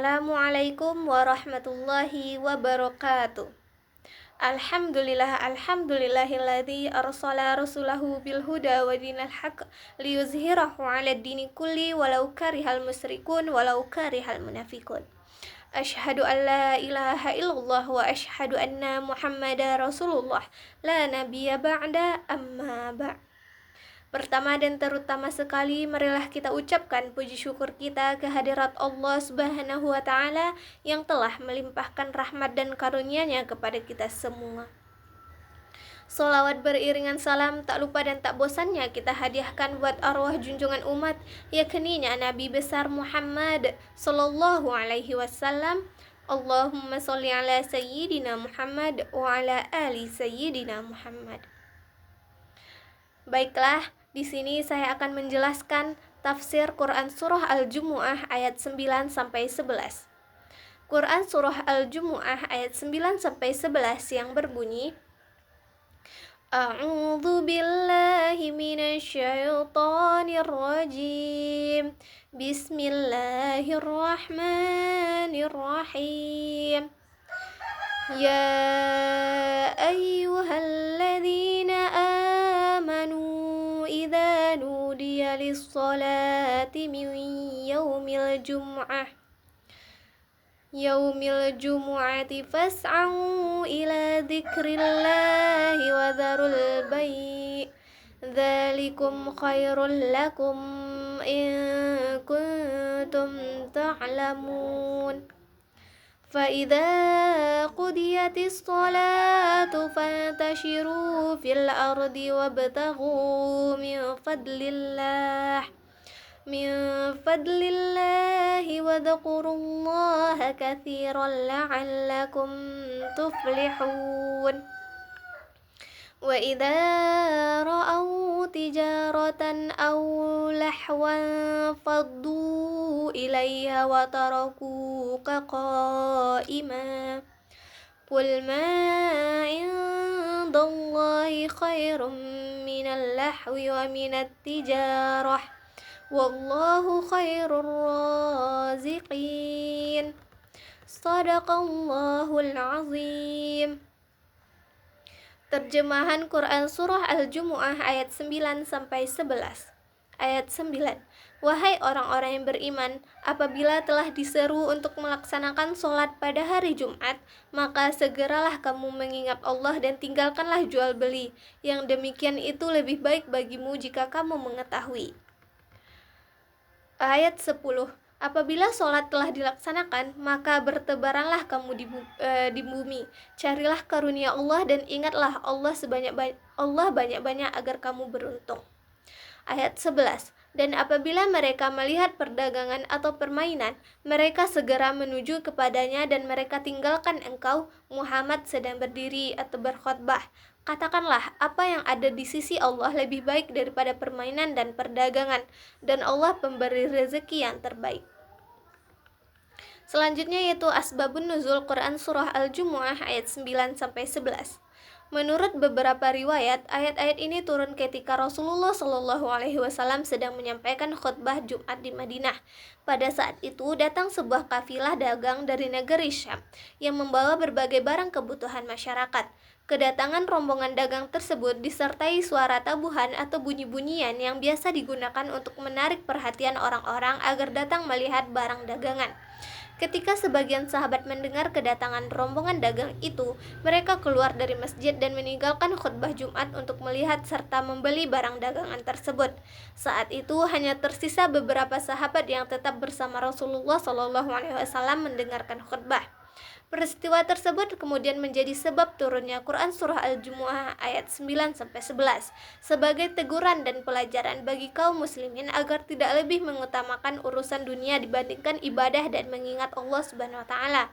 Assalamualaikum warahmatullahi wabarakatuh. Alhamdulillahilladzi arsala rasulahu bil huda wa dinil haqq liyuzhirahu 'alad dini kulli walau karihal musyrikun walau karihal munafiqun. Asyhadu an la ilaha illallah wa asyhadu anna Muhammadar Rasulullah la nabiyya ba'da amma ba'. Pertama dan terutama sekali, marilah kita ucapkan puji syukur kita kehadirat Allah Subhanahu wa Ta'ala yang telah melimpahkan rahmat dan karunia-Nya kepada kita semua. Sholawat beriringan salam tak lupa dan tak bosannya kita hadiahkan buat arwah junjungan umat, yakni Nabi besar Muhammad sallallahu alaihi wasallam. Allahumma sholli ala sayyidina Muhammad wa ala ali sayyidina Muhammad. Baiklah, di sini saya akan menjelaskan tafsir Quran Surah Al-Jumu'ah ayat 9 sampai 11. Quran Surah Al-Jumu'ah ayat 9 sampai 11 yang berbunyi, A'udzu billahi minasy syaithanir rajim. Bismillahirrahmanirrahim. Ya ayyuhalladzina amanu idza nudiya lis-salati min yaumil jumu'ati fas'au ila dzikrillahi wa dzarul bai' dzalikum khairul lakum in kuntum ta'lamun. فَإِذَا قُضِيَتِ الصَّلَاةُ فَانتَشِرُوا فِي الْأَرْضِ وَابْتَغُوا مِنْ فَضْلِ اللَّهِ وَاذْكُرُوا اللَّهَ كَثِيرًا لَعَلَّكُمْ تُفْلِحُونَ. وَإِذَا رَأَوْا تِجَارَةً أَوْ لَهْوًا فَضُّوا إِلَيْهَا وَتَرَكُوكَ قَائِمًا قُلْ مَا عِندَ اللَّهِ خَيْرٌ مِنَ اللَّهْوِ وَمِنَ التِّجَارَةِ وَاللَّهُ خَيْرُ الرَّازِقِينَ. Shadaqallahul azim. Terjemahan Quran Surah Al-Jumu'ah ayat 9 sampai 11. Ayat 9. Wahai orang-orang yang beriman, apabila telah diseru untuk melaksanakan sholat pada hari Jumat, maka segeralah kamu mengingat Allah dan tinggalkanlah jual beli. Yang demikian itu lebih baik bagimu jika kamu mengetahui. Ayat 10. Apabila sholat telah dilaksanakan, maka bertebaranlah kamu di bumi. Carilah karunia Allah dan ingatlah Allah banyak-banyak agar kamu beruntung. Ayat 11. Dan apabila mereka melihat perdagangan atau permainan, mereka segera menuju kepadanya dan mereka tinggalkan engkau, Muhammad, sedang berdiri atau berkhutbah. Katakanlah, apa yang ada di sisi Allah lebih baik daripada permainan dan perdagangan, dan Allah pemberi rezeki yang terbaik. Selanjutnya yaitu Asbabun Nuzul Quran Surah Al-Jumu'ah ayat 9 sampai 11. Menurut beberapa riwayat, ayat-ayat ini turun ketika Rasulullah Shallallahu Alaihi Wasallam sedang menyampaikan khutbah Jumat di Madinah. Pada saat itu datang sebuah kafilah dagang dari negeri Syam yang membawa berbagai barang kebutuhan masyarakat. Kedatangan rombongan dagang tersebut disertai suara tabuhan atau bunyi-bunyian yang biasa digunakan untuk menarik perhatian orang-orang agar datang melihat barang dagangan. Ketika sebagian sahabat mendengar kedatangan rombongan dagang itu, mereka keluar dari masjid dan meninggalkan khutbah Jumat untuk melihat serta membeli barang dagangan tersebut. Saat itu hanya tersisa beberapa sahabat yang tetap bersama Rasulullah SAW mendengarkan khutbah. Peristiwa tersebut kemudian menjadi sebab turunnya Quran Surah Al-Jumu'ah ayat 9-11 sebagai teguran dan pelajaran bagi kaum muslimin agar tidak lebih mengutamakan urusan dunia dibandingkan ibadah dan mengingat Allah Subhanahu wa Ta'ala.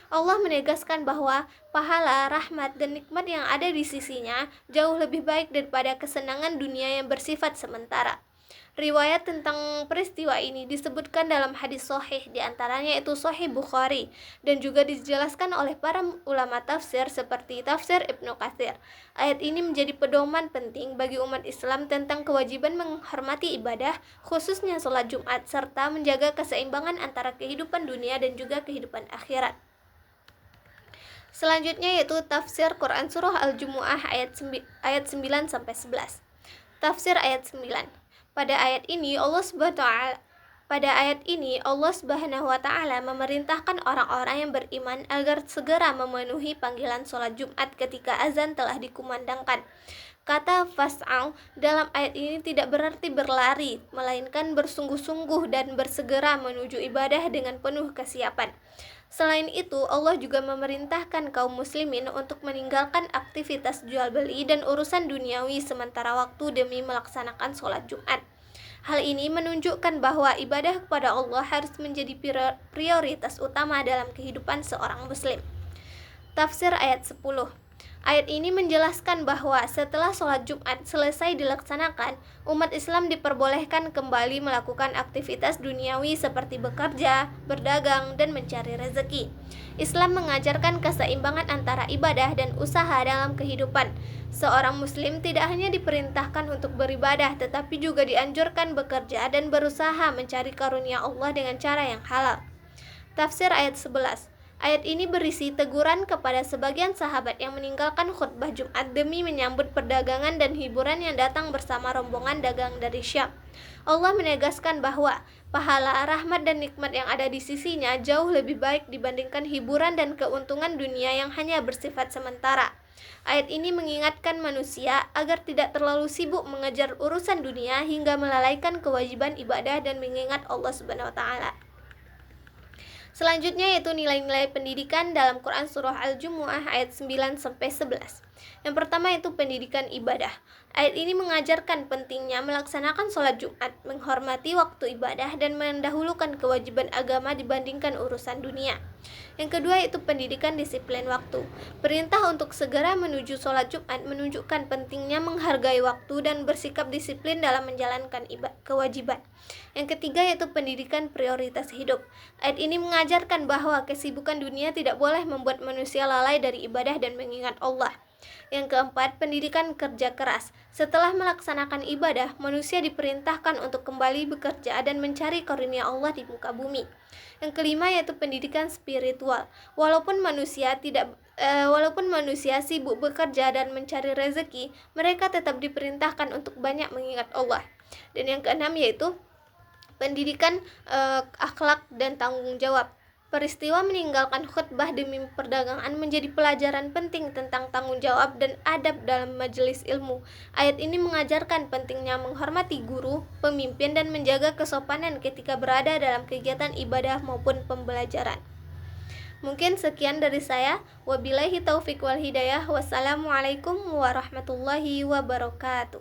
Allah menegaskan bahwa pahala, rahmat, dan nikmat yang ada di sisinya jauh lebih baik daripada kesenangan dunia yang bersifat sementara. Riwayat tentang peristiwa ini disebutkan dalam hadis sahih, diantaranya itu Sahih Bukhari, dan juga dijelaskan oleh para ulama tafsir seperti tafsir Ibnu Katsir. Ayat ini menjadi pedoman penting bagi umat Islam tentang kewajiban menghormati ibadah, khususnya sholat Jumat, serta menjaga keseimbangan antara kehidupan dunia dan juga kehidupan akhirat. Selanjutnya yaitu tafsir Quran Surah Al-Jumu'ah ayat 9-11. Tafsir ayat 9. Pada ayat ini Allah Subhanahu wa taala memerintahkan orang-orang yang beriman agar segera memenuhi panggilan sholat Jumat ketika azan telah dikumandangkan. Kata fas'au dalam ayat ini tidak berarti berlari, melainkan bersungguh-sungguh dan bersegera menuju ibadah dengan penuh kesiapan. Selain itu, Allah juga memerintahkan kaum muslimin untuk meninggalkan aktivitas jual beli dan urusan duniawi sementara waktu demi melaksanakan sholat Jumat. Hal ini menunjukkan bahwa ibadah kepada Allah harus menjadi prioritas utama dalam kehidupan seorang muslim. Tafsir ayat 10. Ayat ini menjelaskan bahwa setelah sholat Jumat selesai dilaksanakan, umat Islam diperbolehkan kembali melakukan aktivitas duniawi seperti bekerja, berdagang, dan mencari rezeki. Islam mengajarkan keseimbangan antara ibadah dan usaha dalam kehidupan. Seorang muslim tidak hanya diperintahkan untuk beribadah, tetapi juga dianjurkan bekerja dan berusaha mencari karunia Allah dengan cara yang halal. Tafsir ayat 11. Ayat ini berisi teguran kepada sebagian sahabat yang meninggalkan khutbah Jumat demi menyambut perdagangan dan hiburan yang datang bersama rombongan dagang dari Syam. Allah menegaskan bahwa pahala, rahmat, dan nikmat yang ada di sisinya jauh lebih baik dibandingkan hiburan dan keuntungan dunia yang hanya bersifat sementara. Ayat ini mengingatkan manusia agar tidak terlalu sibuk mengejar urusan dunia hingga melalaikan kewajiban ibadah dan mengingat Allah Subhanahu wa taala. Selanjutnya yaitu nilai-nilai pendidikan dalam Quran Surah Al-Jumu'ah ayat 9-11. Yang pertama yaitu pendidikan ibadah. Ayat ini mengajarkan pentingnya melaksanakan sholat Jumat, menghormati waktu ibadah, dan mendahulukan kewajiban agama dibandingkan urusan dunia. Yang kedua yaitu pendidikan disiplin waktu. Perintah untuk segera menuju sholat Jumat menunjukkan pentingnya menghargai waktu dan bersikap disiplin dalam menjalankan kewajiban. Yang ketiga yaitu pendidikan prioritas hidup. Ayat ini mengajarkan bahwa kesibukan dunia tidak boleh membuat manusia lalai dari ibadah dan mengingat Allah. Yang keempat, pendidikan kerja keras. Setelah melaksanakan ibadah, manusia diperintahkan untuk kembali bekerja dan mencari karunia Allah di muka bumi. Yang kelima yaitu pendidikan spiritual. Walaupun manusia sibuk bekerja dan mencari rezeki, mereka tetap diperintahkan untuk banyak mengingat Allah. Dan yang keenam yaitu pendidikan akhlak dan tanggung jawab. Peristiwa meninggalkan khutbah demi perdagangan menjadi pelajaran penting tentang tanggung jawab dan adab dalam majelis ilmu. Ayat ini mengajarkan pentingnya menghormati guru, pemimpin, dan menjaga kesopanan ketika berada dalam kegiatan ibadah maupun pembelajaran. Mungkin sekian dari saya. Wabillahi taufiq wal hidayah. Wassalamualaikum warahmatullahi wabarakatuh.